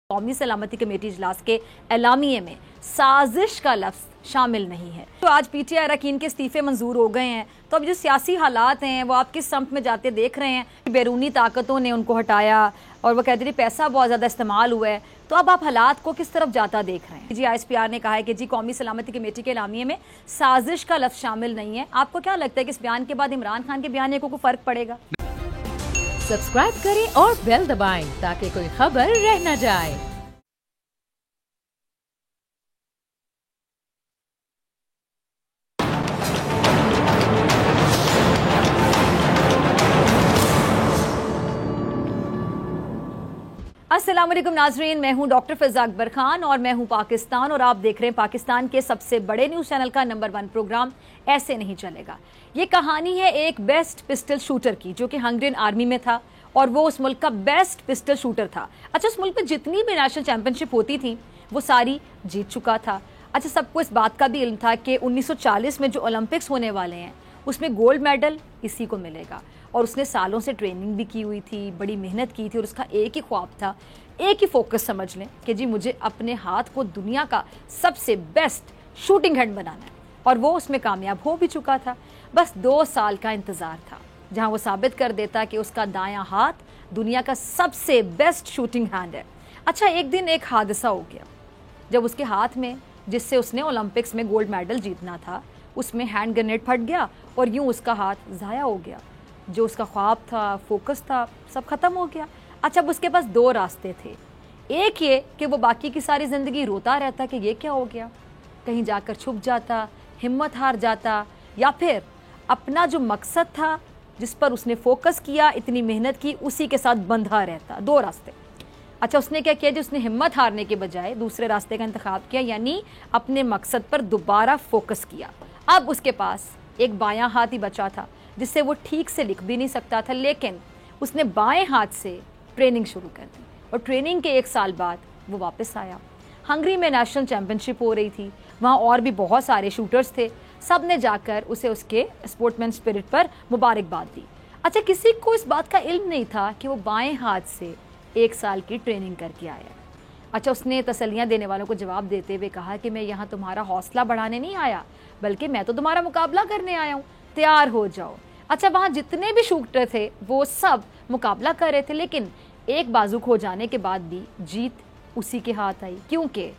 कौमी सलामती कमेटी इजलास के एलामिये में साजिश का लफ्ज शामिल नहीं है। तो आज पीटीआई अरकान के इस्तीफे मंजूर हो गए हैं, तो अब जो सियासी हालात हैं वो आप किस सम्त में जाते देख रहे हैं। बैरूनी ताकतों ने उनको हटाया और वो कहते थे पैसा बहुत ज़्यादा इस्तेमाल हुआ है, तो अब आप हालात को किस तरफ जाता देख रहे हैं। जी ISPR ने कहा है कि जी कौमी सलामती कमेटी के एलामिये में साजिश का लफ्ज शामिल नहीं है। आपको क्या लगता है कि इस बयान के बाद इमरान खान के बयान को फ़र्क पड़ेगा? सब्सक्राइब करें और बेल दबाएं ताकि कोई खबर रह न जाए। अस्सलाम वालेकुम नाजरीन, मैं हूं डॉक्टर फिजा अकबर खान और मैं हूं पाकिस्तान और आप देख रहे हैं पाकिस्तान के सबसे बड़े न्यूज़ चैनल का नंबर 1 प्रोग्राम ऐसे नहीं चलेगा। ये कहानी है एक बेस्ट पिस्टल शूटर की जो कि हंगरियन आर्मी में था और वो उस मुल्क का बेस्ट पिस्टल शूटर था। अच्छा, उस मुल्क में जितनी भी नेशनल चैंपियनशिप होती थी वो सारी जीत चुका था। अच्छा, सबको इस बात का भी इल्म था कि 1940 में जो ओलंपिक्स होने वाले हैं उसमें गोल्ड मेडल इसी को मिलेगा और उसने सालों से ट्रेनिंग भी की हुई थी, बड़ी मेहनत की थी और उसका एक ही ख्वाब था, एक ही फोकस समझ लें कि जी मुझे अपने हाथ को दुनिया का सबसे बेस्ट शूटिंग हैंड बनाना है और वो उसमें कामयाब हो भी चुका था। बस 2 साल का इंतज़ार था जहां वो साबित कर देता कि उसका दायां हाथ दुनिया का सबसे बेस्ट शूटिंग हैंड है। अच्छा, एक दिन एक हादसा हो गया जब उसके हाथ में, जिससे उसने ओलंपिक्स में गोल्ड मेडल जीतना था, उसमें हैंड ग्रेनेड फट गया और यूं उसका हाथ ज़ाया हो गया। जो उसका ख्वाब था, फोकस था, सब खत्म हो गया। अच्छा, अब उसके पास 2 रास्ते थे। एक ये कि वो बाकी की सारी ज़िंदगी रोता रहता कि ये क्या हो गया, कहीं जाकर छुप जाता, हिम्मत हार जाता, या फिर अपना जो मकसद था जिस पर उसने फोकस किया, इतनी मेहनत की, उसी के साथ बंधा रहता। 2 रास्ते। अच्छा, उसने क्या किया, जो उसने हिम्मत हारने के बजाय दूसरे रास्ते का इंतखाब किया, यानी अपने मकसद पर दोबारा फोकस किया। अब उसके पास एक बायां हाथ ही बचा था जिससे वो ठीक से लिख भी नहीं सकता था, लेकिन उसने बाएं हाथ से ट्रेनिंग शुरू कर दी और ट्रेनिंग के 1 साल बाद वो वापस आया। हंगरी में नेशनल चैंपियनशिप हो रही थी, वहाँ और भी बहुत सारे शूटर्स थे, सब ने जाकर उसे उसके स्पोर्ट्समैन स्पिरिट पर मुबारकबाद दी। अच्छा, किसी को इस बात का इल्म नहीं था कि वो बाएं हाथ से 1 साल की ट्रेनिंग करके आया। अच्छा, उसने तसल्लियाँ देने वालों को जवाब देते हुए कहा कि मैं यहाँ तुम्हारा हौसला बढ़ाने नहीं आया, बल्कि मैं तो तुम्हारा मुकाबला करने आया हूँ, तैयार हो जाओ। अच्छा, वहाँ जितने भी शूटर थे वो सब मुकाबला कर रहे थे, लेकिन एक बाजू खो जाने के बाद भी जीत उसी के हाथ आई, क्योंकि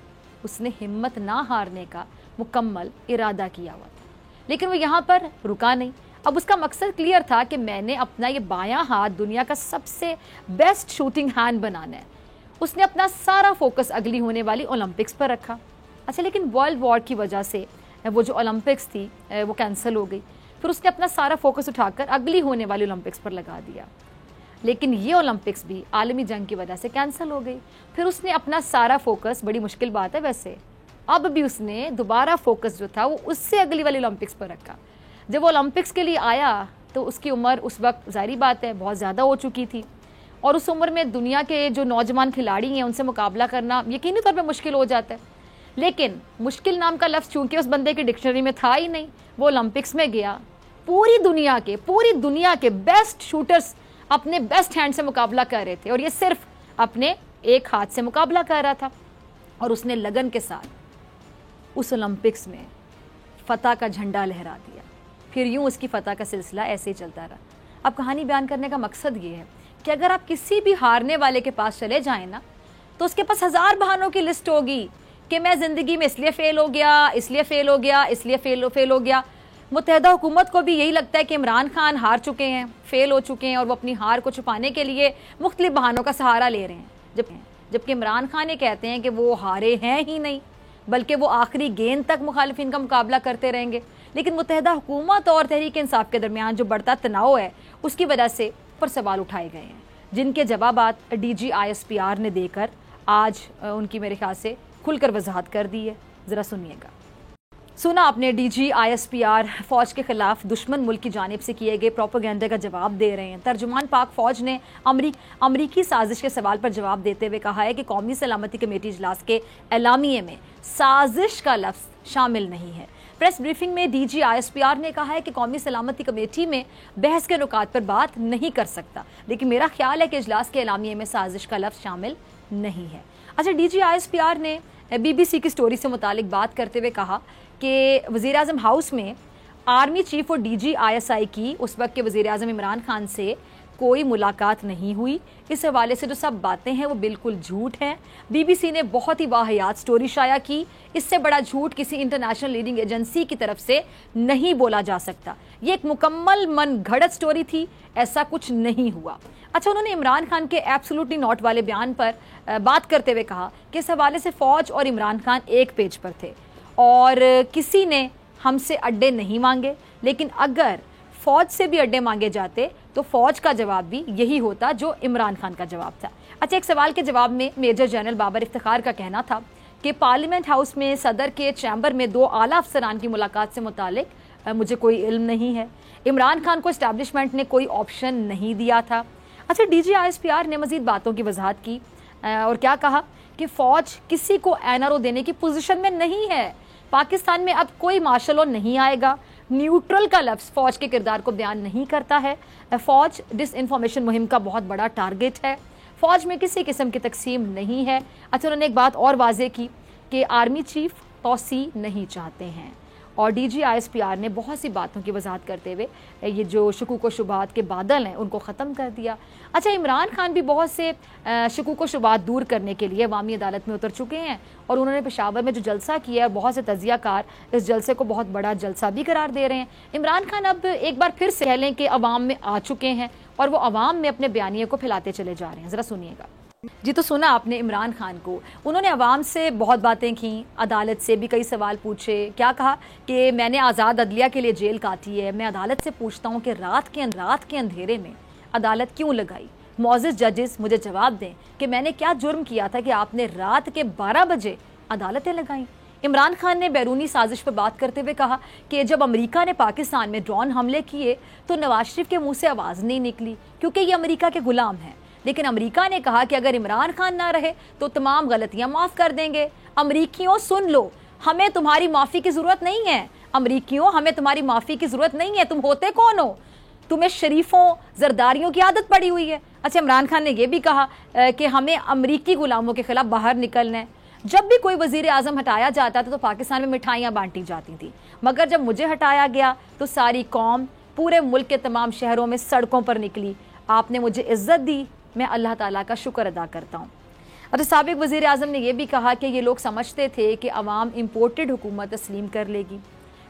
उसने हिम्मत ना हारने का मुकम्मल इरादा किया हुआ था। लेकिन वो यहाँ पर रुका नहीं। अब उसका मकसद क्लियर था कि मैंने अपना ये बायां हाथ दुनिया का सबसे बेस्ट शूटिंग हैंड बनाना है। उसने अपना सारा फोकस अगली होने वाली ओलंपिक्स पर रखा। अच्छा, लेकिन वर्ल्ड वॉर की वजह से वो जो ओलंपिक्स थी वो कैंसिल हो गई। फिर उसने अपना सारा फोकस उठाकर अगली होने वाली ओलंपिक्स पर लगा दिया, लेकिन ये ओलंपिक्स भी आलमी जंग की वजह से कैंसिल हो गई। फिर उसने अपना सारा फोकस, बड़ी मुश्किल बात है वैसे, अब भी उसने दोबारा फोकस जो था वो उससे अगली वाली ओलंपिक्स पर रखा। जब वो ओलंपिक्स के लिए आया तो उसकी उम्र उस वक्त जाहिर बात है बहुत ज़्यादा हो चुकी थी और उस उम्र में दुनिया के जो नौजवान खिलाड़ी हैं उनसे मुकाबला करना यकीनी तौर पर मुश्किल हो जाता है। लेकिन मुश्किल नाम का लफ्ज़ चूंकि उस बंदे की डिक्शनरी में था ही नहीं, वो ओलंपिक्स में गया। पूरी दुनिया के बेस्ट शूटर्स अपने बेस्ट हैंड से मुकाबला कर रहे थे और ये सिर्फ अपने एक हाथ से मुकाबला कर रहा था और उसने लगन के साथ उस ओलंपिक्स में फ़तह का झंडा लहरा दिया। फिर यूं उसकी फ़तह का सिलसिला ऐसे ही चलता रहा। अब कहानी बयान करने का मकसद ये है कि अगर आप किसी भी हारने वाले के पास चले जाएं ना, तो उसके पास 1000 बहानों की लिस्ट होगी कि मैं ज़िंदगी में इसलिए फ़ेल हो गया, इसलिए फ़ेल हो गया, इसलिए फ़ेल हो गया। मुत्तहिदा हुकूमत को भी यही लगता है कि इमरान खान हार चुके हैं, फेल हो चुके हैं और वो अपनी हार को छुपाने के लिए मुख्तलिफ बहानों का सहारा ले रहे हैं। जबकि इमरान खान ये कहते हैं कि वो हारे हैं ही नहीं, बल्कि वो आखिरी गेंद तक मुखालिफिन का मुकाबला करते रहेंगे। लेकिन मुत्तहिदा हुकूमत और तहरीक इंसाफ के दरमियान जो बढ़ता तनाव है उसकी वजह से पर सवाल उठाए गए हैं, जिनके जवाबात DG ISPR ने देकर आज उनकी मेरे ख्याल से खुलकर वजाहत कर दी है। ज़रा सुनिएगा। सुना आपने, DG ISPR फ़ौज के खिलाफ दुश्मन मुल्क की जानिब से किए गए प्रोपेगेंडा का जवाब दे रहे हैं। तर्जुमान पाक फ़ौज ने अमरीकी साजिश के सवाल पर जवाब देते हुए कहा है कि कौमी सलामती कमेटी इजलास के एलामिये में साजिश का लफ्ज़ शामिल नहीं है। प्रेस ब्रीफिंग में DG ISPR ने कहा है कि कौमी सलामती कमेटी में बहस के नुकात पर बात नहीं कर सकता, लेकिन मेरा ख्याल है कि इजलास के एलामिये में साजिश का लफ्ज़ शामिल नहीं है। अच्छा, DGISPR ने BBC की स्टोरी से मुतालिक बात करते हुए कहा कि वज़ीर आज़म हाउस में आर्मी चीफ और DGISI की उस वक्त के वज़ीर आज़म इमरान खान से कोई मुलाकात नहीं हुई। इस हवाले से जो सब बातें हैं वो बिल्कुल झूठ हैं। BBC ने बहुत ही वाहियात स्टोरी शाया की। इससे बड़ा झूठ किसी इंटरनेशनल लीडिंग एजेंसी की तरफ से नहीं बोला जा सकता। ये एक मुकम्मल मन घड़त स्टोरी थी, ऐसा कुछ नहीं हुआ। अच्छा, उन्होंने इमरान खान के एब्सोल्युटली नॉट वाले बयान पर बात करते हुए कहा कि इस हवाले से फ़ौज और इमरान खान एक पेज पर थे और किसी ने हमसे अड्डे नहीं मांगे, लेकिन अगर फ़ौज से भी अड्डे मांगे जाते तो फ़ौज का जवाब भी यही होता जो इमरान खान का जवाब था। अच्छा, एक सवाल के जवाब में मेजर जनरल बाबर इफ्तिखार का कहना था कि पार्लियामेंट हाउस में सदर के चैम्बर में 2 आला अफसरान की मुलाकात से मुतालिक मुझे कोई इल्म नहीं है। इमरान खान को इस्टेब्लिशमेंट ने कोई ऑप्शन नहीं दिया था। अच्छा, DGISPR ने मज़ीद बातों की वजाहत की और क्या कहा कि फ़ौज किसी को NRO देने की पोजीशन में नहीं है। पाकिस्तान में अब कोई मार्शल लॉ नहीं आएगा। न्यूट्रल का लफ्ज़ फ़ौज के किरदार को बयान नहीं करता है। फ़ौज डिसइंफॉर्मेशन मुहिम का बहुत बड़ा टारगेट है। फ़ौज में किसी किस्म की तकसीम नहीं है। अच्छा, उन्होंने एक बात और वाज़े की कि आर्मी चीफ तौसी नहीं चाहते हैं और DGISPR ने बहुत सी बातों की वजाहत करते हुए ये जो शकूक व शुबात के बादल हैं उनको ख़त्म कर दिया। अच्छा, इमरान खान भी बहुत से शकूक व शुबात दूर करने के लिए अवामी अदालत में उतर चुके हैं और उन्होंने पेशावर में जो जलसा किया है, बहुत से तजियाकार इस जलसे को बहुत बड़ा जलसा भी करार दे रहे हैं। इमरान खान अब एक बार फिर से कह लें कि अवाम में आ चुके हैं और वो अवाम में अपने बयानिए को फैलाते चले जा रहे हैं। ज़रा सुनिएगा। जी, तो सुना आपने इमरान खान को, उन्होंने अवाम से बहुत बातें की, अदालत से भी कई सवाल पूछे। क्या कहा कि मैंने आज़ाद अदलिया के लिए जेल काटी है। मैं अदालत से पूछता हूँ कि रात के अंधेरे में अदालत क्यों लगाई। मौजिज़ जजेस मुझे जवाब दें कि मैंने क्या जुर्म किया था कि आपने रात के 12 बजे अदालतें लगाई। इमरान खान ने बैरूनी साजिश पर बात करते हुए कहा कि जब अमेरिका ने पाकिस्तान में ड्रोन हमले किए तो नवाज शरीफ के मुँह से आवाज़ नहीं निकली क्योंकि ये अमेरिका के गुलाम हैं। लेकिन अमेरिका ने कहा कि अगर इमरान खान ना रहे तो तमाम गलतियां माफ़ कर देंगे। अमेरिकियों सुन लो, हमें तुम्हारी माफ़ी की ज़रूरत नहीं है। अमेरिकियों, हमें तुम्हारी माफ़ी की ज़रूरत नहीं है। तुम होते कौन हो? तुम्हें शरीफों जरदारियों की आदत पड़ी हुई है। अच्छा, इमरान खान ने यह भी कहा कि हमें अमरीकी गुलामों के खिलाफ बाहर निकलना है। जब भी कोई वज़ीर आज़म हटाया जाता था तो पाकिस्तान में मिठाइयाँ बांटी जाती थी, मगर जब मुझे हटाया गया तो सारी कौम पूरे मुल्क के तमाम शहरों में सड़कों पर निकली। आपने मुझे इज्जत दी, मैं अल्लाह ताला का शुक्र अदा करता हूँ। और साबिक वज़ीर आज़म ने यह भी कहा कि ये लोग समझते थे कि अवाम इम्पोर्टेड हुकूमत तस्लीम कर लेगी।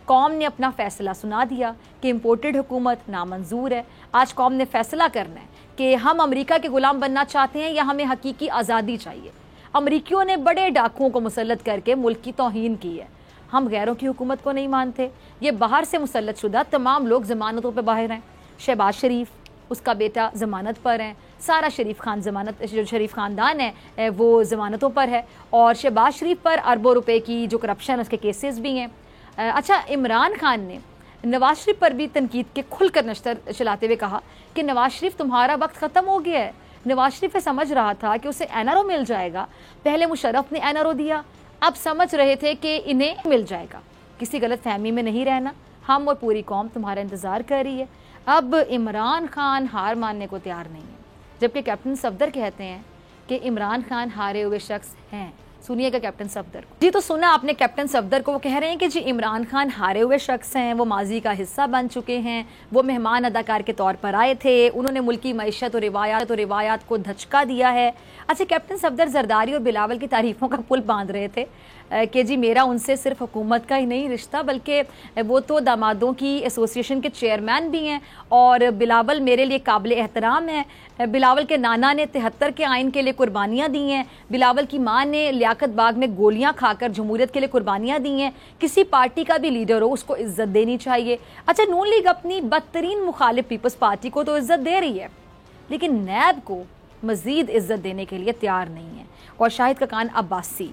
कौम ने अपना फ़ैसला सुना दिया कि इम्पोर्टेड हुकूमत नामंजूर है। आज कौम ने फ़ैसला करना है कि हम अमेरिका के ग़ुलाम बनना चाहते हैं या हमें हकीकी आज़ादी चाहिए। अमरीकियों ने बड़े डाकुओं को मुसल्लत करके मुल्क की तौहीन की है। हम गैरों की हुकूमत को नहीं मानते। ये बाहर से मुसल्लत शुदा तमाम लोग ज़मानतों पर बाहर हैं। शहबाज शरीफ, उसका बेटा ज़मानत पर हैं। सारा शरीफ खान ज़मानत, जो शरीफ ख़ानदान है वो ज़मानतों पर है और शहबाज शरीफ पर अरबों रुपए की जो करप्शन उसके केसेस भी हैं। अच्छा, इमरान खान ने नवाज शरीफ पर भी तनकीद के खुलकर नश्तर चलाते हुए कहा कि नवाज शरीफ तुम्हारा वक्त ख़त्म हो गया है। नवाज शरीफ समझ रहा था कि उसे NRO मिल जाएगा। पहले मुशर्रफ ने NRO दिया, अब समझ रहे थे कि इन्हें मिल जाएगा। किसी गलत फहमी में नहीं रहना, हम और पूरी कौम तुम्हारा इंतज़ार कर रही है। अब इमरान खान हार मानने को तैयार नहीं है, जबकि कैप्टन सफदर कहते हैं कि इमरान खान हारे हुए शख्स हैं। सुनिएगा कैप्टन सफदर को। जी, तो सुना आपने कैप्टन सफदर को, वो कह रहे हैं कि जी इमरान खान हारे हुए शख्स हैं, वो माजी का हिस्सा बन चुके हैं, वो मेहमान अदाकार के तौर पर आए थे, उन्होंने मुल्की मईशत और रिवायात को धचका दिया है। अच्छा, कैप्टन सफदर जरदारी और बिलावल की तारीफ़ों का पुल बांध रहे थे कि जी मेरा उनसे सिर्फ हुकूमत का ही नहीं रिश्ता, बल्कि वो तो दामादों की एसोसिएशन के चेयरमैन भी हैं और बिलावल मेरे लिए काबिल एहतराम है। बिलावल के नाना ने 73 के आइन के लिए कुर्बानियाँ दी हैं। बिलावल की माँ ने लियाकत बाग में गोलियाँ खाकर जमहूरियत के लिए कुर्बानियाँ दी हैं। किसी पार्टी का भी लीडर हो उसको इज्जत देनी चाहिए। अच्छा, नून लीग अपनी बदतरीन मुखालिफ पीपल्स पार्टी को तो इज्जत दे रही है, लेकिन नैब को मज़ीद इज्जत देने के लिए तैयार नहीं है। और शाहिद ककान अब्बासी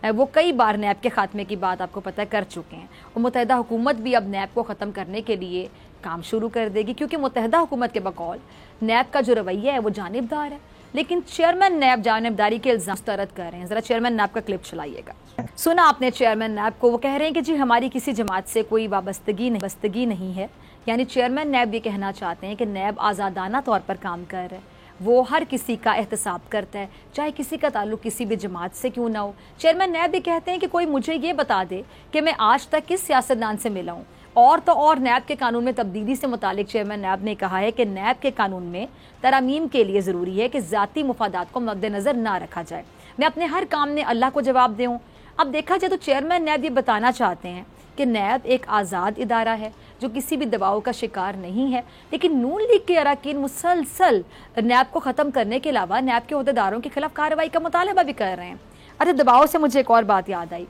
वो कई बार नैब के खात्मे की बात आपको पता कर चुके हैं और मुत्तहिदा हुकूमत भी अब नैब को ख़त्म करने के लिए काम शुरू कर देगी, क्योंकि मुत्तहिदा हुकूमत के बकौल नैब का जो रवैया है वो जानिबदार है। लेकिन चेयरमैन नैब जानिबदारी के इल्ज़ाम मुस्तरद कर रहे हैं। ज़रा चेयरमैन नैब का क्लिप चलाइएगा। सुना आपने चेयरमैन नैब को, वो कह रहे हैं कि जी हमारी किसी जमात से कोई वाबस्तगी नहीं है। यानी चेयरमैन नैब ये कहना चाहते हैं कि नैब आज़ादाना तौर पर काम कर रहा है। वो हर किसी का एहतसाब करता है, चाहे किसी का ताल्लुक किसी भी जमात से क्यों ना हो। चेयरमैन नैब भी कहते हैं कि कोई मुझे ये बता दे कि मैं आज तक किस सियासतदान से मिला हूँ। और तो और नैब के कानून में तब्दीली से मुतालिक चेयरमैन नैब ने कहा है कि नैब के कानून में तरमीम के लिए ज़रूरी है कि ज़ाती मुफादात को मद्देनज़र ना रखा जाए। मैं अपने हर काम में अल्लाह को जवाब दूँ। अब देखा जाए तो चेयरमैन नैब ये बताना चाहते हैं कि नैब एक आज़ाद इदारा है जो किसी भी दबाव का शिकार नहीं है, लेकिन नून लीग के अरकान मुसलसल नैब को ख़त्म करने के अलावा नैब के अहदेदारों के खिलाफ कार्रवाई का मुतालबा भी कर रहे हैं। अच्छा, दबाव से मुझे एक और बात याद आई।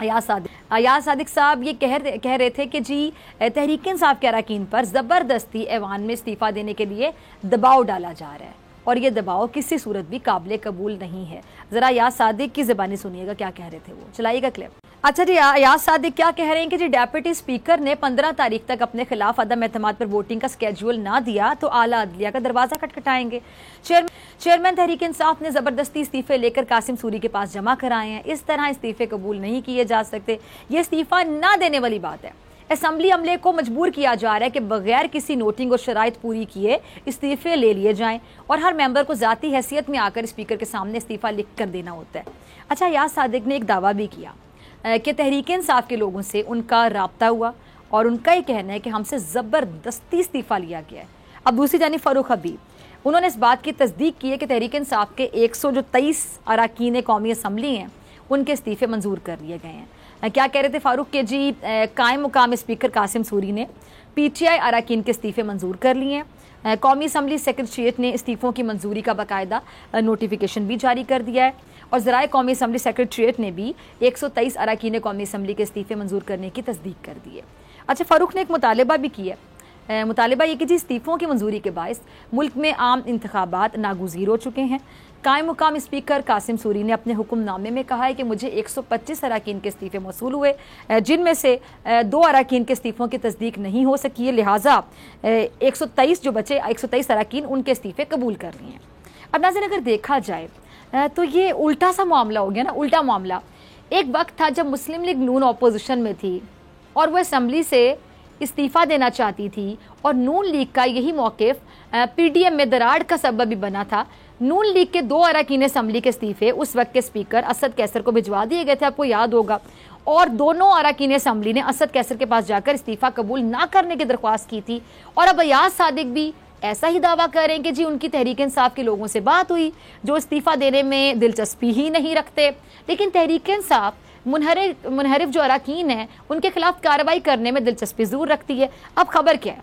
अयाज सादिक साहब ये कह रहे थे कि जी तहरीक इंसाफ के अरकान पर ज़बरदस्ती ऐवान में इस्तीफ़ा देने के लिए दबाव डाला जा रहा है और ये दबाव किसी सूरत भी काबिल कबूल नहीं है। ज़रा अयाज सादिक की ज़बानी सुनिएगा क्या कह रहे थे वो, चलाइएगा क्लिप। अच्छा जी, अयाज सादिक क्या कह रहे हैं कि जी डेप्यूटी स्पीकर ने 15 तारीख तक अपने खिलाफ अदम एतमाद पर वोटिंग का स्केड्यूल ना दिया तो आला अदलिया का दरवाज़ा खटखटाएंगे। चेयरमैन तहरीक इंसाफ ने ज़बरदस्ती इस्तीफ़े लेकर कासिम सूरी के पास जमा कराए हैं। इस तरह इस्तीफ़े कबूल नहीं किए जा सकते, ये इस्तीफ़ा ना देने वाली बात है। असम्बली अमले को मजबूर किया जा रहा है कि बगैर किसी नोटिंग और शराइत पूरी किए इस्तीफ़े ले लिए जाएं और हर मेंबर को ज़ाती हैसियत में आकर स्पीकर के सामने इस्तीफ़ा लिख कर देना होता है। अच्छा, अयाज सादिक ने एक दावा भी किया कि तहरीक इंसाफ के लोगों से उनका रब्ता हुआ और उनका ये कहना है कि हमसे ज़बरदस्ती इस्तीफ़ा लिया गया है। अब दूसरी जानिब फ़ारूक हबीब, उन्होंने इस बात की तस्दीक की है कि तहरीक इंसाफ के 123 अरकान कौमी असम्बली हैं उनके इस्तीफ़े मंजूर कर लिए गए हैं। क्या कह रहे थे फ़ारूक के जी कायम मुकाम स्पीकर कासिम सूरी ने PTI अरकान के इस्तीफ़े मंजूर कर लिए हैं। कौमी असम्बली सेक्रेटरीट ने इस्तीफ़ों की मंजूरी का बाकायदा नोटिफिकेशन भी जारी कर दिया है और ज़राए कौमी असम्बली सेक्रेटरीट ने भी 123 अरकान कौमी असम्बली के इस्तीफ़े मंजूर करने की तस्दीक कर दी है। अच्छा, फ़ारूक ने एक मुतालबा भी किया है। मुतालबा ये कि जी इस्तीफ़ों की मंजूरी के बायस मुल्क में आम इंतखाबात नागुज़ीर हो चुके हैं। कायम मुकाम स्पीकर कासिम सूरी ने अपने हुक्मनामे में कहा है कि मुझे 125 अरकान के इस्तीफ़े मौसूल हुए, जिनमें से 2 अरकान के इस्तीफ़ों की तस्दीक नहीं हो सकी है, लिहाजा 123 जो बचे 123 अरकान उनके इस्तीफ़े कबूल कर लिए हैं। अब नाज़रीन, अगर देखा जाए तो ये उल्टा सा मामला हो गया ना, उल्टा मामला। एक वक्त था जब मुस्लिम लीग नून अपोजिशन में थी और वह असम्बली से इस्तीफ़ा देना चाहती थी और नून लीग का यही मौक़िफ़ PDM में दरार का सबब भी बना था। नून लीग के 2 अरकान असम्बली के इस्तीफ़े उस वक्त के स्पीकर असद कैसर को भिजवा दिए गए थे, आपको याद होगा, और दोनों अरकान असम्बली ने असद कैसर के पास जाकर इस्तीफ़ा कबूल ना करने की दरख्वास्त की थी। और अब अयाज सादिक भी ऐसा ही दावा कर रहे हैं कि जी उनकी तहरीक इंसाफ के लोगों से बात हुई जो इस्तीफ़ा देने में दिलचस्पी ही नहीं रखते, लेकिन तहरीक इंसाफ मुनहरिफ जो अरकान हैं उनके खिलाफ कार्रवाई करने में दिलचस्पी ज़रूर रखती है। अब खबर क्या है,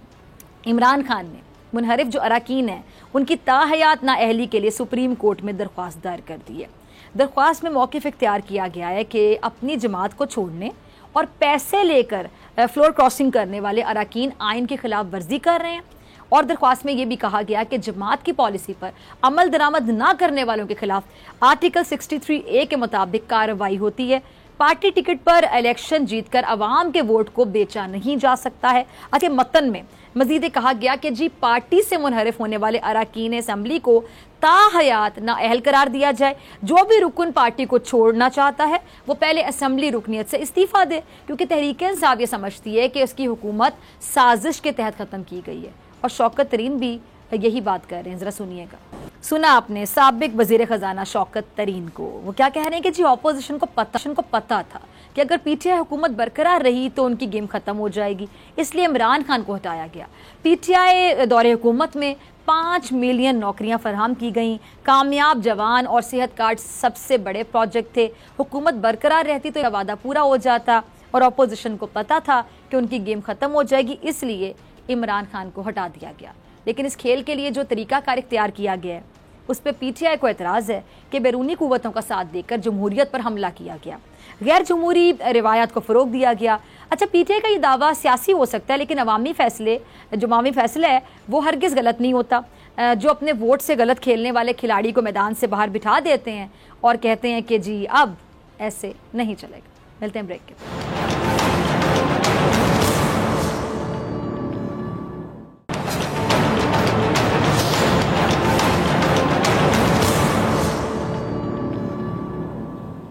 इमरान खान ने मुनहरिफ जो अरकान हैं उनकी ताहयात नाअहली के लिए सुप्रीम कोर्ट में दरख्वास्त दायर कर दी है। दरख्वास्त में मौक़िफ़ इख्तियार किया गया है कि अपनी जमात को छोड़ने और पैसे लेकर फ्लोर क्रॉसिंग करने वाले अरकान आइन की खिलाफ वर्जी कर रहे हैं। और दरख्वास्त में यह भी कहा गया कि जमात की पॉलिसी पर अमल दरामद ना करने वालों के खिलाफ आर्टिकल 63A के मुताबिक कार्रवाई होती है। पार्टी टिकट पर इलेक्शन जीतकर अवाम के वोट को बेचा नहीं जा सकता है। अच्छा, मतन में मजीद कहा गया कि जी पार्टी से मुनहरिफ होने वाले अरकान असम्बली को ताहयात नाअहल करार दिया जाए। जो भी रुकन पार्टी को छोड़ना चाहता है वो पहले असम्बली रुकनीत से इस्तीफ़ा दे, क्योंकि तहरीक इंसाफ ये समझती है कि उसकी हुकूमत साजिश के तहत ख़त्म की गई है। और शौकत तरीन भी यही बात कर रहे हैं, ज़रा सुनिएगा। सुना आपने साबिक वज़ीर ख़जाना शौकत तरीन को, वो क्या कह रहे हैं कि जी ऑपोजिशन को पता था कि अगर PTI हुकूमत बरकरार रही तो उनकी गेम ख़त्म हो जाएगी, इसलिए इमरान खान को हटाया गया। PTI दौरे हुकूमत में 5 मिलियन नौकरियां फराहम की गईं। कामयाब जवान और सेहत कार्ड सबसे बड़े प्रोजेक्ट थे। हुकूमत बरकरार रहती तो यह वादा पूरा हो जाता और अपोजिशन को पता था कि उनकी गेम ख़त्म हो जाएगी, इसलिए इमरान खान को हटा दिया गया। लेकिन इस खेल के लिए जो तरीकाकार इख्तियार किया गया है उस पर PTI को एतराज़ है कि बैरूनी कुव्वतों का साथ देकर जमहूरियत पर हमला किया गया, गैर जमहूरी रिवायात को फ़रोग दिया गया। अच्छा, PTI का ये दावा सियासी हो सकता है, लेकिन अवामी फैसला है वो हरगिज़ गलत नहीं होता। जो अपने वोट से गलत खेलने वाले खिलाड़ी को मैदान से बाहर बिठा देते हैं और कहते हैं कि जी अब ऐसे नहीं चलेगा। मिलते हैं ब्रेक के बाद।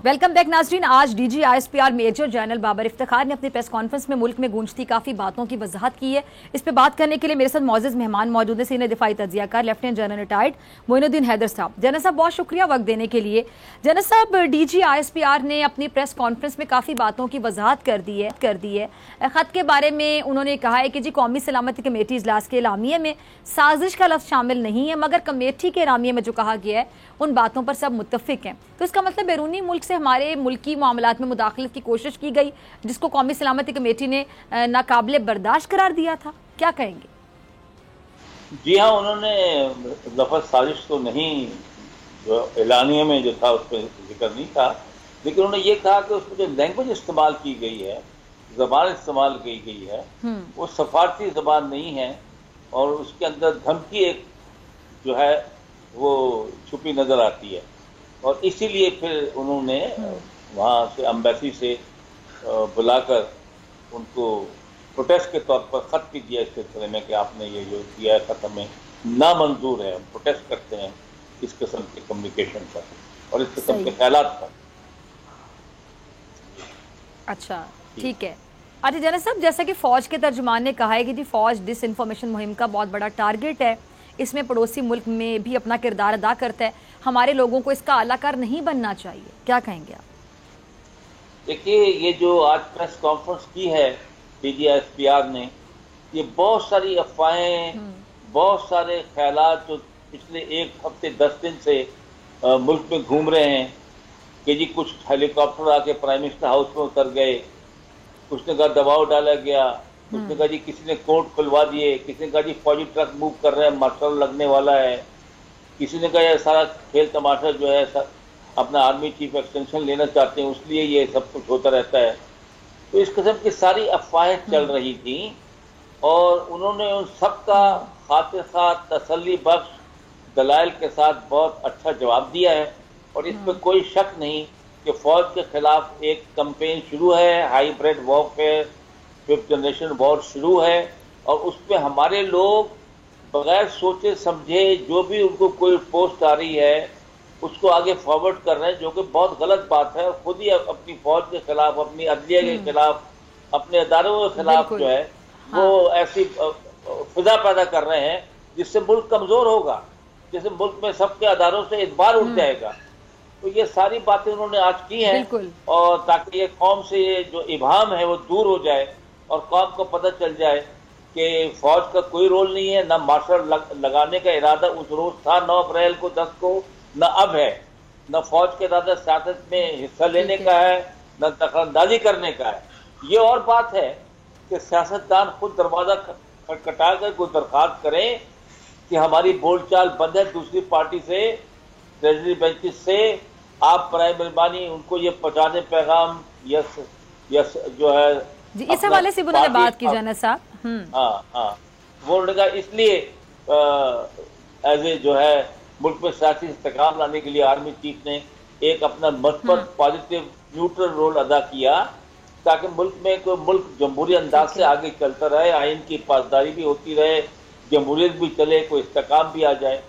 वेलकम बैक नाजरीन। आज DG ISPR major general Babar Iftikhar ने अपनी प्रेस कॉन्फ्रेंस में मुल्क में गूंजती काफी बातों की वजाहत की है। इस पे बात करने के लिए मेरे साथ मौजूद मेहमान मौजूद है सीनियर दिफाई तज्जियाकार lieutenant general retired Moinuddin Haider साहब। जनरल साहब बहुत शुक्रिया वक्त देने के लिए। जनरल साहब, डीजी आईएसपीआर ने अपनी प्रेस कॉन्फ्रेंस में काफी बातों की वजाहत कर दी है। खत के बारे में उन्होंने कहा है कि जी कौमी सलामती कमेटी इजलास के एलामिये में साजिश का लफ्ज शामिल नहीं है, मगर कमेटी के एलामिये में जो कहा गया है उन बातों पर सब मुत्तफिक हैं। तो इसका मतलब बैरूनी मुल्क से हमारे मुल्की मामलात में मुदाखलत की कोशिश की गई, जिसको कौमी सलामती कमेटी ने नाकाबिले बर्दाश्त करार दिया था। क्या कहेंगे? जी हाँ, उन्होंने लफ्ज़ साजिश तो नहीं, जो एलानिया में जो था उस पर जिक्र नहीं था, लेकिन उन्होंने ये कहा कि उसमें जो लैंग्वेज इस्तेमाल की गई है, ज़बान इस्तेमाल की गई है, वो सफारती ज़बान नहीं है और उसके अंदर धमकी एक जो है वो छुपी नज़र आती है। और इसीलिए फिर उन्होंने वहाँ से एम्बेसी से बुलाकर उनको प्रोटेस्ट के तौर पर ख़त भी दिया इस सिलसिले में कि आपने ये जो दिया है ख़त हमें नामंजूर है, हम प्रोटेस्ट करते हैं इस किस्म के कम्युनिकेशन पर और इस किस्म के ख्यालात पर। अच्छा, ठीक है। अच्छा जनरल साहब, जैसा कि फ़ौज के तर्जुमान ने कहा है कि जी फ़ौज डिसइंफॉर्मेशन मुहिम का बहुत बड़ा टारगेट है, इसमें पड़ोसी मुल्क में भी अपना किरदार अदा करता है, हमारे लोगों को इसका आलाकार नहीं बनना चाहिए। क्या कहेंगे आप? देखिए, ये जो आज प्रेस कॉन्फ्रेंस की है डीजीआईएसपीआर ने, ये बहुत सारी अफवाहें, बहुत सारे ख्यालात जो पिछले एक हफ्ते 10 दिन से मुल्क में घूम रहे हैं कि जी कुछ हेलीकॉप्टर आके प्राइम मिनिस्टर हाउस में उतर गए, कुछ ने कहा दबाव डाला गया, कुछ ने कहा जी किसी ने कोर्ट खुलवा दिए, किसी ने कहा जी फौजी ट्रक मूव कर रहे हैं, मार्शल लगने वाला है, किसी ने कहा यह सारा खेल तमाशा जो है अपना आर्मी चीफ एक्सटेंशन लेना चाहते हैं इसलिए ये सब कुछ होता रहता है। तो इस किस्म की सारी अफवाहें चल रही थी और उन्होंने उन सब का खातिर खा तसल्ली बख्श दलाइल के साथ बहुत अच्छा जवाब दिया है। और इसमें कोई शक नहीं कि फौज के खिलाफ एक कैंपेन शुरू है, hybrid warfare, 5th generation war शुरू है और उसमें हमारे लोग बगैर सोचे समझे जो भी उनको कोई पोस्ट आ रही है उसको आगे फॉरवर्ड कर रहे हैं, जो कि बहुत गलत बात है। खुद ही अपनी फौज के खिलाफ, अपनी अदलिया के खिलाफ, अपने अदारों के खिलाफ जो है वो ऐसी फिजा पैदा कर रहे हैं जिससे मुल्क कमजोर होगा, जिससे मुल्क में सबके अदारों से इतबार उठ जाएगा। तो ये सारी बातें उन्होंने आज की हैं और ताकि ये कौम से ये जो इबाम है वो दूर हो जाए और कौम को पता चल जाए कि फौज का कोई रोल नहीं है, ना मार्शल लगाने का इरादा उस रोज था 9 अप्रैल को 10 को, न अब है, न फौज के इरादा सियासत में हिस्सा लेने का है, न दखलंदाजी करने का है। ये और बात है कि सियासतदान खुद दरवाजा खटखटा कर कोई दरखास्त करें कि हमारी बोलचाल बंद है दूसरी पार्टी से, ट्रेजरी बेंचेस से, आप प्राइम मेहरबानी उनको ये पहुंचाने पैगाम यस जो है जी, इस हवाले से उन्होंने बात की जनरल साहब। हाँ, वो उन्होंने कहा इसलिए एज ए जो है मुल्क में सियासी इस्तेकाम लाने के लिए आर्मी चीफ ने एक अपना मस्बत पॉजिटिव न्यूट्रल रोल अदा किया ताकि मुल्क में कोई मुल्क जमहूरी अंदाज से आगे चलता रहे, आइन की पासदारी भी होती रहे, जमहूरियत भी चले, कोई इस्तेकाम भी आ जाए।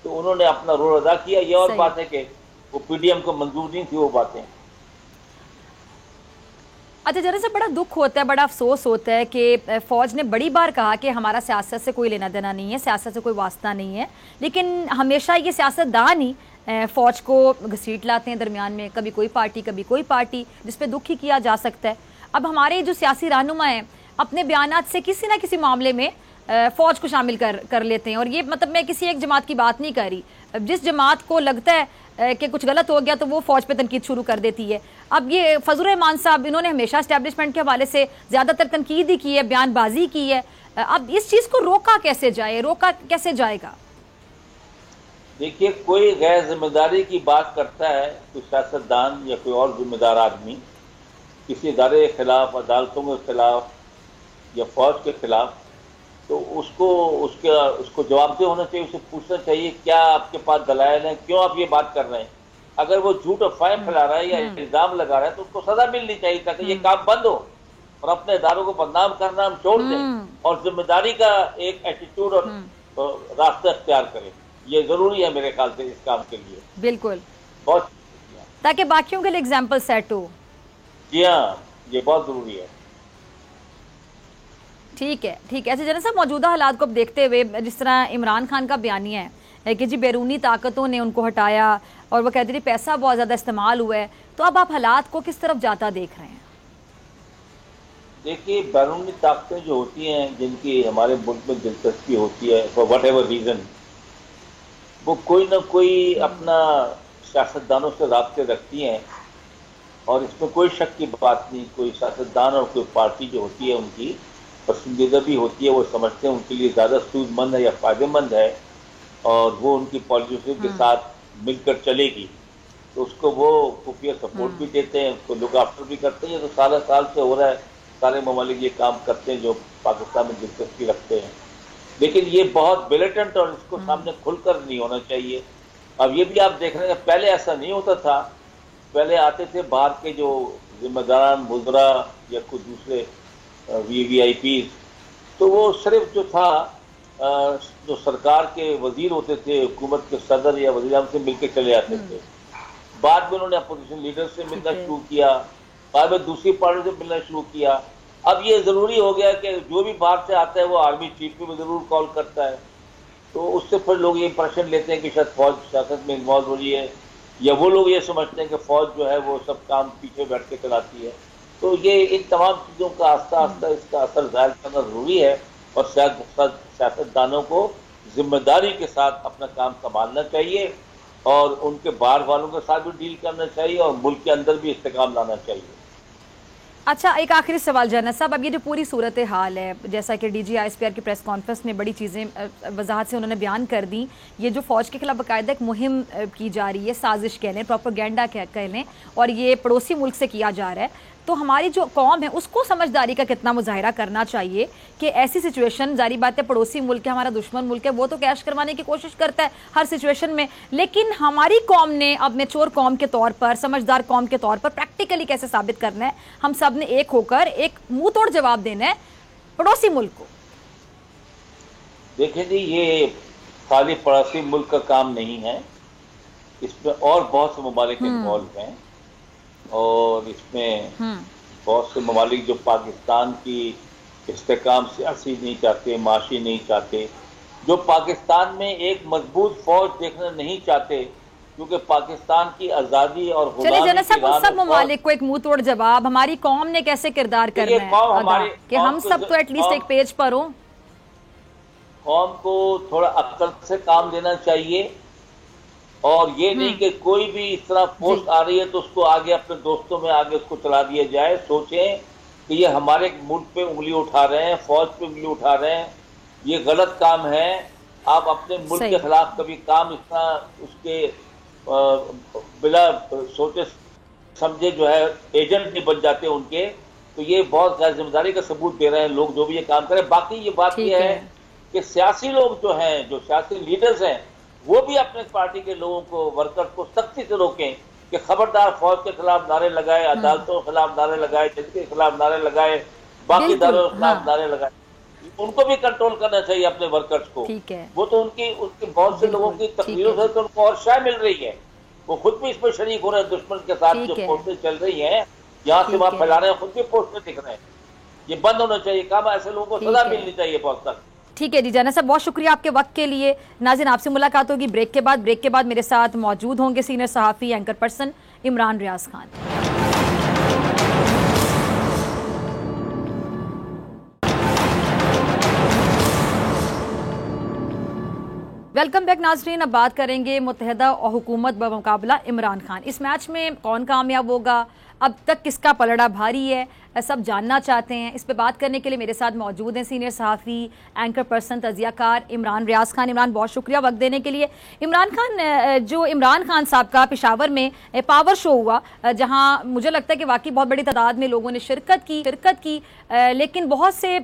तो उन्होंने अपना रोल अदा किया। ये और बात है कि वो पीडीएम को मंजूर नहीं थी वो बातें। अच्छा, जरा से बड़ा दुख होता है, बड़ा अफसोस होता है कि फौज ने बड़ी बार कहा कि हमारा सियासत से कोई लेना देना नहीं है, सियासत से कोई वास्ता नहीं है, लेकिन हमेशा ये सियासतदान ही फौज को घसीट लाते हैं दरमियान में, कभी कोई पार्टी, जिस पे दुख ही किया जा सकता है। अब हमारे जो सियासी रहनुमा हैं अपने बयानात से किसी ना किसी मामले में फौज को शामिल कर लेते हैं। और ये मतलब मैं किसी एक जमात की बात नहीं कर रही, जिस जमात को लगता है कि कुछ गलत हो गया तो वो फौज पे तनकीद शुरू कर देती है। अब ये फजल रहमान साहब, इन्होंने हमेशा एस्टेब्लिशमेंट के हवाले से ज्यादातर तनकीद ही की है, बयानबाजी की है। अब इस चीज को रोका कैसे जाएगा? देखिए, कोई गैर जिम्मेदारी की बात करता है, कोई सियासतदान या कोई और जिम्मेदार आदमी किसी इदारे के खिलाफ, अदालतों के खिलाफ या फौज के खिलाफ, तो उसको जवाबदेह होना चाहिए, उसे पूछना चाहिए क्या आपके पास दलाइल हैं, क्यों आप ये बात कर रहे हैं। अगर वो झूठ अफवाहें फैला रहा है या इल्जाम लगा रहा है तो उसको सजा मिलनी चाहिए ताकि ये काम बंद हो और अपने इदारों को बदनाम करना हम छोड़ दें और जिम्मेदारी का एक एटीट्यूड और रास्ता अख्तियार करें। ये जरूरी है मेरे ख्याल से इस काम के लिए। बिल्कुल, बहुत ताकि बाकियों के लिए एग्जाम्पल सेट हो। जी हाँ, ये बहुत जरूरी है। ठीक है, ठीक है। अच्छा जनरल साहब, मौजूदा हालात को अब देखते हुए, जिस तरह इमरान खान का बयानिया है कि जी बैरूनी ताकतों ने उनको हटाया और वो कहते थे पैसा बहुत ज़्यादा इस्तेमाल हुआ है, तो अब आप हालात को किस तरफ जाता देख रहे हैं? देखिए, बैरूनी ताकतें जो होती हैं, जिनकी हमारे मुल्क में दिलचस्पी होती है फॉर वट एवर रीज़न, वो कोई ना कोई अपना सियासतदानों से राब्ते रखती हैं, और इसमें कोई शक की बात नहीं। कोई सियासतदान और कोई पार्टी जो होती है उनकी पसंदीदा भी होती है, वो समझते हैं उनके लिए ज़्यादा सूदमंद है या फ़ायदेमंद है और वो उनकी पॉलिसी के साथ मिलकर चलेगी, तो उसको वो खुफिया सपोर्ट भी देते हैं, उसको लुक आफ्टर भी करते हैं। तो साल से हो रहा है, सारे ममालिक ये काम करते हैं जो पाकिस्तान में दिलचस्पी रखते हैं, लेकिन ये बहुत ब्लेटेंट और इसको सामने खुलकर नहीं होना चाहिए। अब ये भी आप देख रहे हैं, पहले ऐसा नहीं होता था। पहले आते थे बाहर के जो जिम्मेदारान, मुजरा या कुछ दूसरे VVIP, तो वो सिर्फ जो था जो सरकार के वजीर होते थे, हुकूमत के सदर या वज़ीर आज़म से मिलकर चले आते थे। बाद में उन्होंने अपोजिशन लीडर से मिलना शुरू किया, बाद में दूसरी पार्टी से मिलना शुरू किया। अब ये ज़रूरी हो गया कि जो भी बाहर से आता है वो आर्मी चीफ में ज़रूर कॉल करता है, तो उससे फिर लोग ये इंप्रेशन लेते हैं कि शायद फ़ौज सियासत में इन्वॉल्व हो रही है, या वो लोग ये समझते हैं कि फ़ौज जो है वो सब काम पीछे बैठ के चलाती है। तो ये इन तमाम चीज़ों का आस्ता आस्ता इसका असर ज़ाहिर करना ज़रूरी है, और सियासतदानों को जिम्मेदारी के साथ अपना काम संभालना चाहिए और उनके बाहर वालों के साथ भी डील करना चाहिए और मुल्क के अंदर भी इस्तेकाम लाना चाहिए। अच्छा, एक आखिरी सवाल जनरल साहब, अब ये जो पूरी सूरत हाल है, जैसा कि DG ISPR की प्रेस कॉन्फ्रेंस में बड़ी चीज़ें वजाहत से उन्होंने बयान कर दी, ये जो फ़ौज के खिलाफ बाकायदा एक मुहिम की जा रही है, साजिश कह लें, प्रोपेगेंडा कह लें, और ये पड़ोसी मुल्क से किया जा रहा है, तो हमारी जो कौम है उसको समझदारी का कितना मुजाहिरा करना चाहिए कि ऐसी सिचुएशन, जारी बात है पड़ोसी मुल्क है, हमारा दुश्मन मुल्क है, वो तो कैश करवाने की कोशिश करता है हर सिचुएशन में, लेकिन हमारी कौम ने अब मैच्योर कौम के तौर पर, समझदार कौम के तौर पर प्रैक्टिकली कैसे साबित करना है, हम सब ने एक होकर एक मुंह तोड़ जवाब देना है पड़ोसी मुल्क को। देखिए जी, ये खाली पड़ोसी मुल्क का काम नहीं है, इसमें और बहुत से ममालिक इन्वॉल्व हैं, और इसमें बहुत से ममालिक जो पाकिस्तान की इस्तेकाम सियासी नहीं चाहते, माशी नहीं चाहते, जो पाकिस्तान में एक मजबूत फौज देखना नहीं चाहते, क्योंकि पाकिस्तान की आज़ादी और गुलामी सब ममालिक को एक मुंह तोड़ जवाब हमारी कौम ने कैसे किरदार करना है कि हम सब तो एटलीस्ट एक पेज पर हो। कौम को थोड़ा अक्ल से काम लेना चाहिए, और ये नहीं कि कोई भी इस तरह पोस्ट आ रही है तो उसको आगे अपने दोस्तों में आगे उसको चला दिया जाए। सोचें कि ये हमारे मुल्क पे उंगली उठा रहे हैं, फौज पे उंगली उठा रहे हैं, ये गलत काम है। आप अपने मुल्क के खिलाफ कभी काम इस तरह उसके बिना सोचे समझे जो है एजेंट नहीं बन जाते उनके, तो ये बहुत गैर जिम्मेदारी का सबूत दे रहे हैं लोग जो भी ये काम करें। बाकी ये बात ये है कि सियासी लोग जो हैं, जो सियासी लीडर्स हैं, वो भी अपने पार्टी के लोगों को, वर्कर्स को सख्ती से रोकें कि खबरदार फौज के खिलाफ नारे लगाए, अदालतों के खिलाफ नारे लगाए, जज के खिलाफ नारे लगाए, बाकी इदारों के खिलाफ नारे लगाए। उनको भी कंट्रोल करना चाहिए अपने वर्कर्स को। वो तो उनकी बहुत से लोगों की तकरीरों से तो उनको और शाय मिल रही है, वो खुद भी इसमें शरीक हो रहे हैं। दुश्मन के साथ जो पोस्टें चल रही हैं, यहाँ से वहाँ फैला रहे हैं, खुद भी पोस्टें दिख रहे हैं। ये बंद होना चाहिए काम, ऐसे लोगों को सजा मिलनी चाहिए बहुत तक। ठीक है जी जनरल साहब, बहुत शुक्रिया आपके वक्त के लिए। नाज़रीन, आपसे मुलाकात होगी ब्रेक के बाद। ब्रेक के बाद मेरे साथ मौजूद होंगे सीनियर सहाफ़ी anchor person Imran Riaz Khan. Welcome back नाजरीन। अब बात करेंगे मुत्तहिदा और हुकूमत बमुकाबला इमरान खान। इस मैच में कौन कामयाब होगा, अब तक किसका पलड़ा भारी है, सब जानना चाहते हैं। इस पे बात करने के लिए मेरे साथ मौजूद हैं सीनियर सहाफ़ी एंकर पर्सन तजियाकार इमरान रियाज खान। इमरान, बहुत शुक्रिया वक्त देने के लिए। इमरान खान, जो इमरान खान साहब का पेशावर में पावर शो हुआ, जहां मुझे लगता है कि वाकई बहुत बड़ी तादाद में लोगों ने शिरकत की, लेकिन बहुत से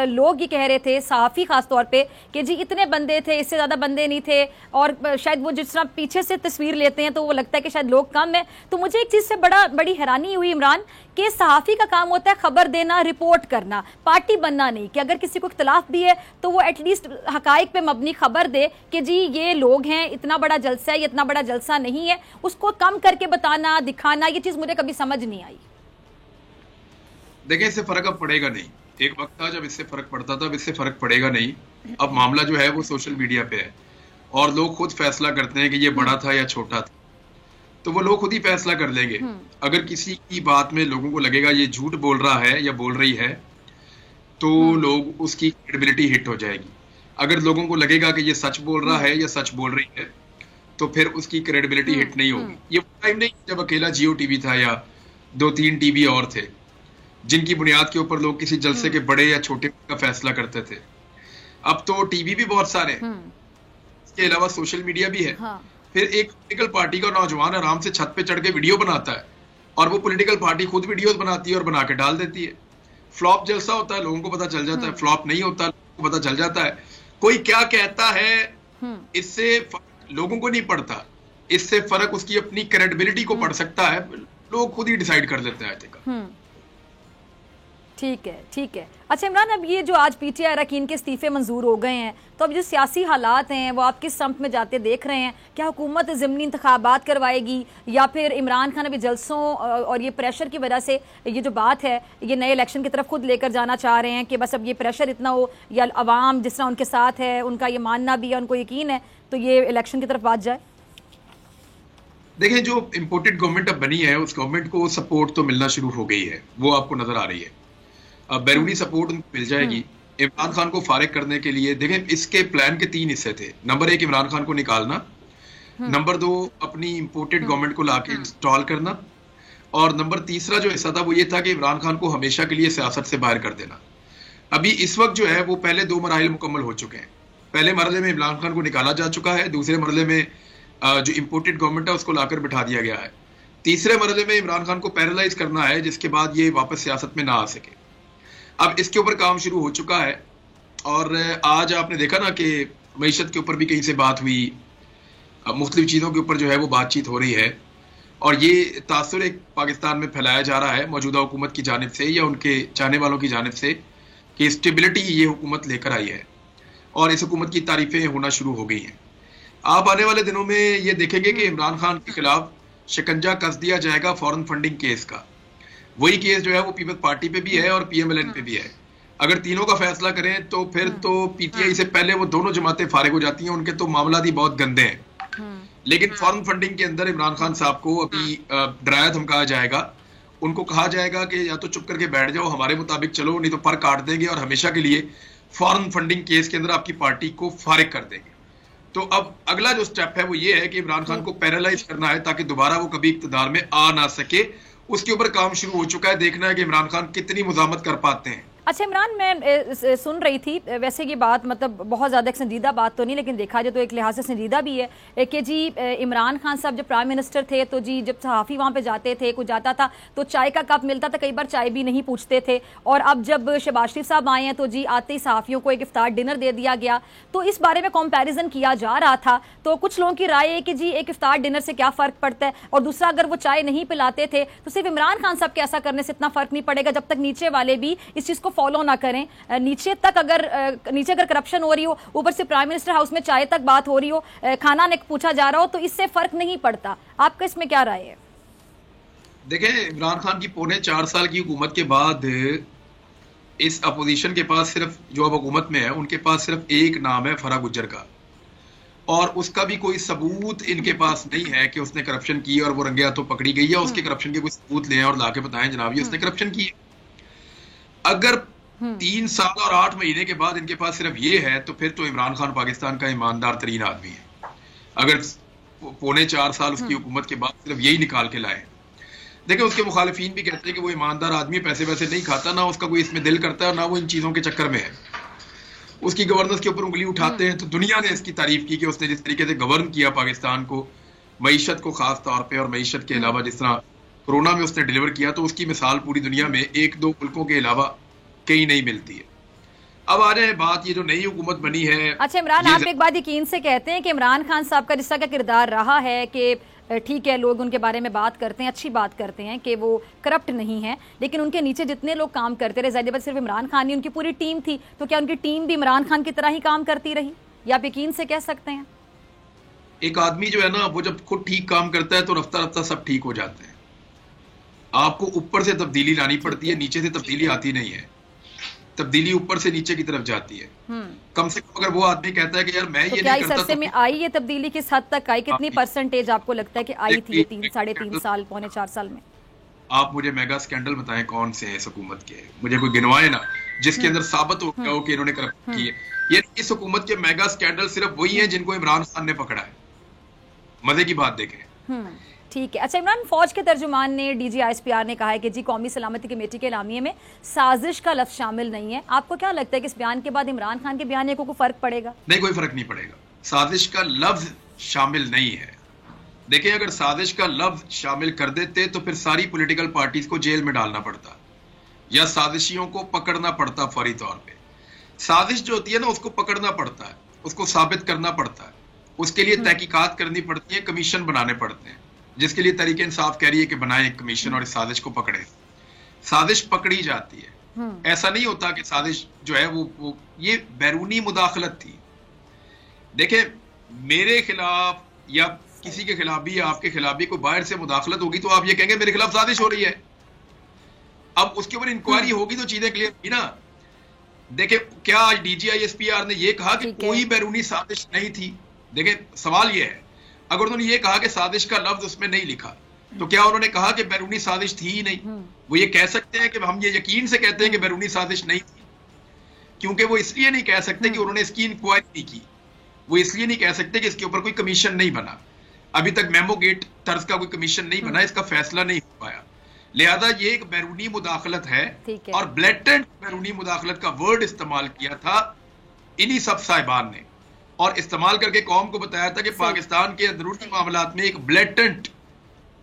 लोग ये कह रहे थे, सहाफ़ी खास तौर पर, कि जी इतने बंदे थे, इससे ज़्यादा बंदे नहीं थे, और शायद वो जिस तरह पीछे से तस्वीर लेते हैं तो वो लगता है कि शायद लोग कम है। तो मुझे एक चीज़ से बड़ी हैरानी कहानी हुई इमरान कि सहाफ़ी का काम होता है खबर देना, रिपोर्ट करना, पार्टी बनना नहीं, कि अगर किसी को इख्तलाफ भी है तो वो एटलीस्ट हकाइक पे मबनी खबर दे कि जी ये लोग हैं, इतना बड़ा जलसा है, इतना बड़ा जलसा नहीं है, उसको कम करके बताना, दिखाना, ये चीज़ मुझे कभी समझ नहीं आई। देखिए, इससे फर्क अब पड़ेगा नहीं। एक वक्त था जब इससे फर्क पड़ता था, अब इससे फर्क पड़ेगा नहीं। अब मामला जो है वो सोशल मीडिया पे है और लोग खुद फैसला करते हैं कि ये बड़ा था या छोटा था, तो वो लोग खुद ही फैसला कर लेंगे। अगर किसी की बात में लोगों को लगेगा ये झूठ बोल रहा है या बोल रही है, तो लोग उसकी क्रेडिबिलिटी हिट हो जाएगी। अगर लोगों को लगेगा कि ये सच बोल रहा है या सच बोल रही है, तो फिर उसकी क्रेडिबिलिटी हिट नहीं होगी। ये टाइम नहीं जब अकेला जियो टीवी था या 2-3 टीवी और थे जिनकी बुनियाद के ऊपर लोग किसी जलसे के बड़े या छोटे का फैसला करते थे। अब तो टीवी भी बहुत सारे हैं, इसके अलावा सोशल मीडिया भी है। फिर एक पॉलिटिकल पार्टी का नौजवान आराम से छत पे चढ़ के वीडियो बनाता है और वो पॉलिटिकल पार्टी खुद वीडियोस बनाती है और बना के डाल देती है। फ्लॉप जलसा होता है, लोगों को पता चल जाता है। फ्लॉप नहीं होता, लोगों को पता चल जाता है। कोई क्या कहता है इससे लोगों को नहीं पड़ता, इससे फर्क उसकी अपनी क्रेडिबिलिटी को पड़ सकता है। लोग खुद ही डिसाइड कर लेते हैं। ठीक है, ठीक है। अच्छा इमरान, अब ये जो आज पीटीआई अरकान के इस्तीफे मंजूर हो गए हैं, तो अब जो सियासी हालात हैं वो आप किस समत में जाते देख रहे हैं? क्या हुकूमत ज़िमनी इंतखाबात करवाएगी या फिर इमरान खान अभी जलसों और ये प्रेशर की वजह से ये जो बात है ये नए इलेक्शन की तरफ खुद लेकर जाना चाह रहे हैं कि बस अब ये प्रेशर इतना हो या अवाम जिस तरह उनके साथ है, उनका ये मानना भी है, उनको यकीन है, तो ये इलेक्शन की तरफ बात जाए? देखिए, जो इम्पोर्टेड गवर्नमेंट अब बनी है उस गवर्नमेंट को सपोर्ट तो मिलना शुरू हो गई है, वो आपको नजर आ रही है। अब बैरूनी सपोर्ट उनको मिल जाएगी इमरान खान को फारिग करने के लिए। देखें, इसके प्लान के 3 हिस्से थे। नंबर 1 इमरान खान को निकालना, नंबर 2 अपनी इम्पोर्टेड गवर्नमेंट को लाके इंस्टॉल करना, और नंबर 3 जो हिस्सा था वो ये था कि इमरान खान को हमेशा के लिए सियासत से बाहर कर देना। अभी इस वक्त जो है वो पहले 2 मराहिल मुकम्मल हो चुके हैं। पहले मरहले में इमरान खान को निकाला जा चुका है, दूसरे मरहले में जो इम्पोर्टेड गवर्नमेंट है उसको लाकर बिठा दिया गया है, तीसरे मरहले में इमरान खान को पैरालाइज करना है जिसके बाद ये वापस सियासत में ना आ सके। अब इसके ऊपर काम शुरू हो चुका है और आज आपने देखा ना कि मईशत के ऊपर भी कहीं से बात हुई, मुख्तलिफ चीज़ों के ऊपर जो है वो बातचीत हो रही है और ये तासुर एक पाकिस्तान में फैलाया जा रहा है मौजूदा हुकूमत की जानिब से या उनके चाहने वालों की जानिब से कि स्टेबिलिटी ये हुकूमत लेकर आई है और इस हुकूमत की तारीफें होना शुरू हो गई हैं। आप आने वाले दिनों में ये देखेंगे कि इमरान खान के खिलाफ शिकंजा कस दिया जाएगा फॉरेन फंडिंग केस का। वही केस जो है वो पीपल्स पार्टी पे भी है और पीएमएलएन पे भी है। अगर तीनों का फैसला करें तो फिर तो पीटीआई से पहले वो दोनों जमातें फारिग हो जाती हैं, उनके तो मामला ही बहुत गंदे हैं। लेकिन फॉरेन फंडिंग के अंदर इमरान खान साहब को अभी डराया धमकाया जाएगा, उनको कहा जाएगा कि या तो चुप करके बैठ जाओ, हमारे मुताबिक चलो, नहीं तो पर काट देंगे और हमेशा के लिए फॉरेन फंडिंग केस के अंदर आपकी पार्टी को फारिग कर देंगे। तो अब अगला जो स्टेप है वो ये है कि इमरान खान को पैरालाइज करना है ताकि दोबारा वो कभी इक्तदार में आ ना सके। उसके ऊपर काम शुरू हो चुका है, देखना है कि इमरान खान कितनी मुजामत कर पाते हैं। अच्छा इमरान, मैं सुन रही थी, वैसे ये बात मतलब बहुत ज़्यादा एक संजीदा बात तो नहीं, लेकिन देखा जाए तो एक लिहाज से संजीदा भी है कि जी इमरान खान साहब जब प्राइम मिनिस्टर थे तो जी जब सहाफ़ी वहाँ पे जाते थे, कुछ जाता था तो चाय का कप मिलता था, कई बार चाय भी नहीं पूछते थे। और अब जब शहबाज शरीफ साहब आए हैं तो जी आते ही सहाफ़ियों को एक इफ्तार डिनर दे दिया गया। तो इस बारे में कंपैरिजन किया जा रहा था, तो कुछ लोगों की राय है कि जी एक इफ्तार डिनर से क्या फ़र्क पड़ता है, और दूसरा अगर वो चाय नहीं पिलाते थे तो सिर्फ इमरान खान साहब के ऐसा करने से इतना फ़र्क नहीं पड़ेगा जब तक नीचे वाले भी इस चीज़ को फॉलो ना करें। नीचे अगर करप्शन हो रही हो, ऊपर से प्राइम मिनिस्टर हाउस में चाय तक बात हो रही हो, खाना ने पूछा जा रहा हो, तो इससे फर्क नहीं पड़ता। आपका इसमें क्या राय है? देखें, इमरान खान की 4.25 साल की हुकूमत के बाद इस अपोजिशन के पास सिर्फ, जो अब हुकूमत में है उनके पास सिर्फ एक नाम है फराह गुज्जर का, और उसका भी कोई सबूत इनके पास नहीं है कि उसने करप्शन की और वो रंगे हाथों पकड़ी गई है। उसके करप्शन के कोई सबूत लें और लाके बताएं जनाब ये उसने करप्शन की है। अगर 3 साल और 8 महीने के बाद इनके पास सिर्फ ये है तो फिर तो इमरान खान पाकिस्तान का ईमानदार तरीन आदमी है। अगर 4.25 साल उसकी हुकूमत के बाद सिर्फ यही निकाल के लाए। देखिए, उसके मुखालिफिन भी कहते हैं कि वो ईमानदार आदमी, पैसे वैसे नहीं खाता, ना उसका कोई इसमें दिल करता है, ना वो इन चीजों के चक्कर में है। उसकी गवर्नेंस के ऊपर उंगली उठाते हैं तो दुनिया ने इसकी तारीफ की कि उसने जिस तरीके से गवर्न किया पाकिस्तान को, मईशत को खास तौर पर, और मईशत के अलावा जिस तरह कोरोना में उसने डिलीवर किया, तो उसकी मिसाल पूरी दुनिया में 1-2 मुल्कों के अलावा कहीं नहीं मिलती है। अब आ रहे बात ये जो नई हुकूमत बनी है। अच्छा इमरान, आप एक बात यकीन से कहते हैं कि इमरान खान साहब का जिस तरह का किरदार रहा है कि ठीक है, लोग उनके बारे में बात करते हैं, अच्छी बात करते हैं कि वो करप्ट नहीं है, लेकिन उनके नीचे जितने लोग काम करते रहे, ज़ाहिर बात सिर्फ इमरान खान नहीं, उनकी पूरी टीम थी, तो क्या उनकी टीम भी इमरान खान की तरह ही काम करती रही? या आप यकीन से कह सकते हैं? एक आदमी जो है ना, वो जब खुद ठीक काम करता है तो रफ्ता रफ्ता सब ठीक हो जाते हैं। आपको ऊपर से तब्दीली लानी पड़ती है, नीचे से तब्दीली आती नहीं है। तब्दीली ऊपर से नीचे की तरफ जाती है। कम से कम अगर वो आदमी कहता है कि यार मैं तो ये क्या नहीं इस करता, अरसे में आई ये तब्दीली, किस हद तक आई, कितनी परसेंटेज आपको लगता है कि आई थी ये 3-3.5 साल, पौने 4 साल में? आप मुझे मेगा स्कैंडल बताएं कौन से हैं इस हुकूमत के, मुझे कोई गिनवाए ना जिसके अंदर साबित हो गया हो कि इन्होंने करप्शन की है। ये इस हुकूमत के मेगा स्कैंडल सिर्फ वही हैं जिनको इमरान खान ने पकड़ा है। मजे की बात देखें। ठीक है। अच्छा, इमरान फौज के तर्जुमान ने, DGISPR ने कहा है कि जी कौमी सलामती कमेटी के एलामिये में साजिश का लफ्ज शामिल नहीं है। आपको क्या लगता है कि इस बयान के बाद इमरान खान के बयान को फर्क पड़ेगा? नहीं, कोई फर्क नहीं पड़ेगा। साजिश का लफ्ज शामिल नहीं है। देखिए, अगर साजिश का लफ्ज शामिल कर देते तो फिर सारी पॉलिटिकल पार्टीज को जेल में डालना पड़ता या साजिशियों को पकड़ना पड़ता फौरी तौर पे। साजिश जो होती है ना, उसको पकड़ना पड़ता है, उसको साबित करना पड़ता है, उसके लिए तहकीकात करनी पड़ती है, कमीशन बनाने पड़ते हैं, जिसके लिए तरीके इंसाफ कह रही है कि बनाए कमीशन और इस साजिश को पकड़े। साजिश पकड़ी जाती है। ऐसा नहीं होता कि साजिश जो है वो ये बैरूनी मुदाखलत थी। देखें, मेरे खिलाफ या किसी के खिलाफ भी या आपके खिलाफ भी कोई बाहर से मुदाखलत होगी तो आप ये कहेंगे मेरे खिलाफ साजिश हो रही है। अब उसके ऊपर इंक्वायरी होगी तो चीजें क्लियर होगी ना। देखें, क्या आज DGISPR ने यह कहा कि कोई बैरूनी साजिश नहीं थी? देखें, सवाल यह है, अगर उन्होंने ये कहा कि साजिश का लफ्ज उसमें नहीं लिखा तो क्या उन्होंने कहा कि बैरूनी साजिश थी ही नहीं? वो ये कह सकते हैं कि हम ये यकीन से कहते हैं कि बैरूनी साजिश नहीं थी, क्योंकि वो इसलिए नहीं कह सकते कि उन्होंने इसकी इंक्वायरी नहीं की। वो इसलिए नहीं कह सकते कि इसके ऊपर कोई कमीशन नहीं बना। अभी तक मेमो गेट तर्ज का कोई कमीशन नहीं बना, इसका फैसला नहीं हो पाया। लिहाजा ये एक बैरूनी मुदाखलत है और ब्लेटेंट बैरूनी मुदाखलत का वर्ड इस्तेमाल किया था इन्हीं सब साहिबान ने, और इस्तेमाल करके कौम को बताया था कि पाकिस्तान के अंदरूनी मामलात में एक ब्लेटेंट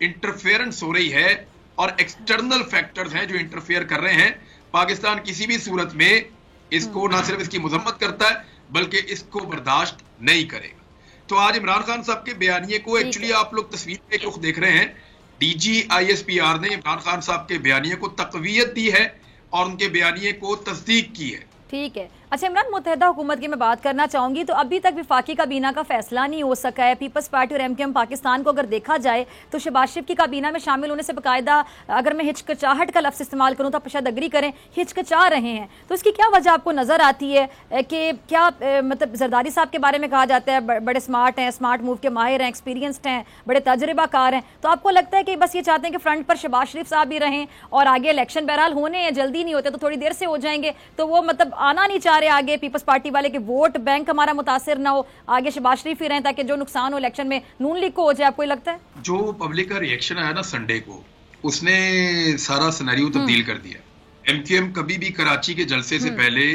इंटरफेरेंस हो रही है और एक्सटर्नल फैक्टर्स हैं जो इंटरफेयर कर रहे हैं। पाकिस्तान किसी भी सूरत में इसको ना सिर्फ इसकी मुजम्मत करता है बल्कि इसको बर्दाश्त नहीं करेगा। तो आज इमरान खान साहब के बयानिए को एक्चुअली आप लोग तस्वीर में एक रुख देख रहे हैं। DGISPR ने इमरान खान साहब के बयानिए को तकवीयत दी है और उनके बयानिए को तस्दीक की है। ठीक है। अच्छा इमरान, मुत्तहिदा हुकूमत की मैं बात करना चाहूंगी, तो अभी तक वफाकी काबीना का फैसला नहीं हो सका है। पीपल्स पार्टी और MKM पाकिस्तान को अगर देखा जाए तो शहबाज शरीफ की काबीना में शामिल होने से बाकायदा, अगर मैं हिचकिचाहट का लफ्ज़ इस्तेमाल करूं तो आप शायद अग्री करें, हिचकिचा रहे हैं। तो इसकी क्या वजह आपको नज़र आती है कि क्या मतलब जरदारी साहब के बारे में कहा जाता है बड़े स्मार्ट हैं, स्मार्ट मूव के माहिर हैं, एक्सपीरियंसड हैं, बड़े तजर्बाकार हैं, तो आपको लगता है कि बस ये चाहते हैं कि फ्रंट पर शहबाज शरीफ साहब भी रहें और आगे इलेक्शन बहरहाल होने हैं, जल्दी नहीं होते तो थोड़ी देर से हो जाएंगे, तो वो मतलब आना नहीं चाह रहे आगे पीपल्स पार्टी वाले के वोट बैंक हमारा मुतासिर ना हो, आगे शहबाज शरीफ ही रहें ताकि जो नुकसान हो इलेक्शन में नून लीग को हो जाए? आपको लगता है जो पब्लिक का रिएक्शन आया ना संडे को, उसने सारा सिनेरियो तब्दील कर दिया। MKM कभी भी कराची के जलसे से पहले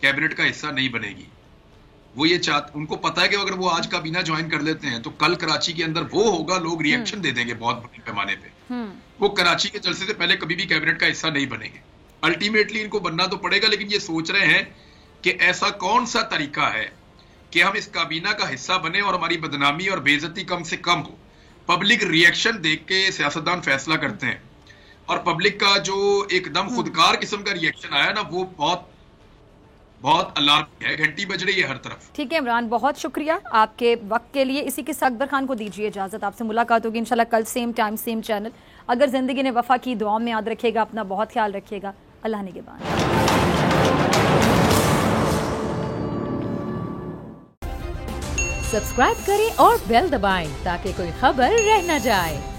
कैबिनेट का हिस्सा नहीं बनेगी। वो ये उनको पता है कि अगर वो आज काबीना ज्वाइन कर लेते हैं तो कल कराची के अंदर वो होगा, लोग रिएक्शन दे देंगे बहुत बड़े पैमाने पे। वो कराची के जलसे से पहले कभी भी कैबिनेट का हिस्सा नहीं बनेंगे। अल्टीमेटली इनको बनना तो पड़ेगा, लेकिन ये सोच रहे हैं कि ऐसा कौन सा तरीका है कि हम इस काबीना का हिस्सा बने और हमारी बदनामी और बेइज्जती कम से कम हो। पब्लिक रिएक्शन देख के सियासतदान फैसला करते हैं, और पब्लिक का जो एकदम खुदकार किस्म का रिएक्शन आया ना, वो बहुत बहुत अलार्म है, घंटी बज रही है हर तरफ। ठीक है इमरान, बहुत शुक्रिया आपके वक्त के लिए। इसी के साथ अकबर खान को दीजिए इजाजत, आपसे मुलाकात होगी इंशाल्लाह कल सेम टाइम सेम चैनल। अगर जिंदगी ने वफा की, दुआ में याद रखिएगा, अपना बहुत ख्याल रखिएगा। अल्लाह निगहबान। सब्सक्राइब करें और बेल दबाएं ताकि कोई खबर रह न जाए।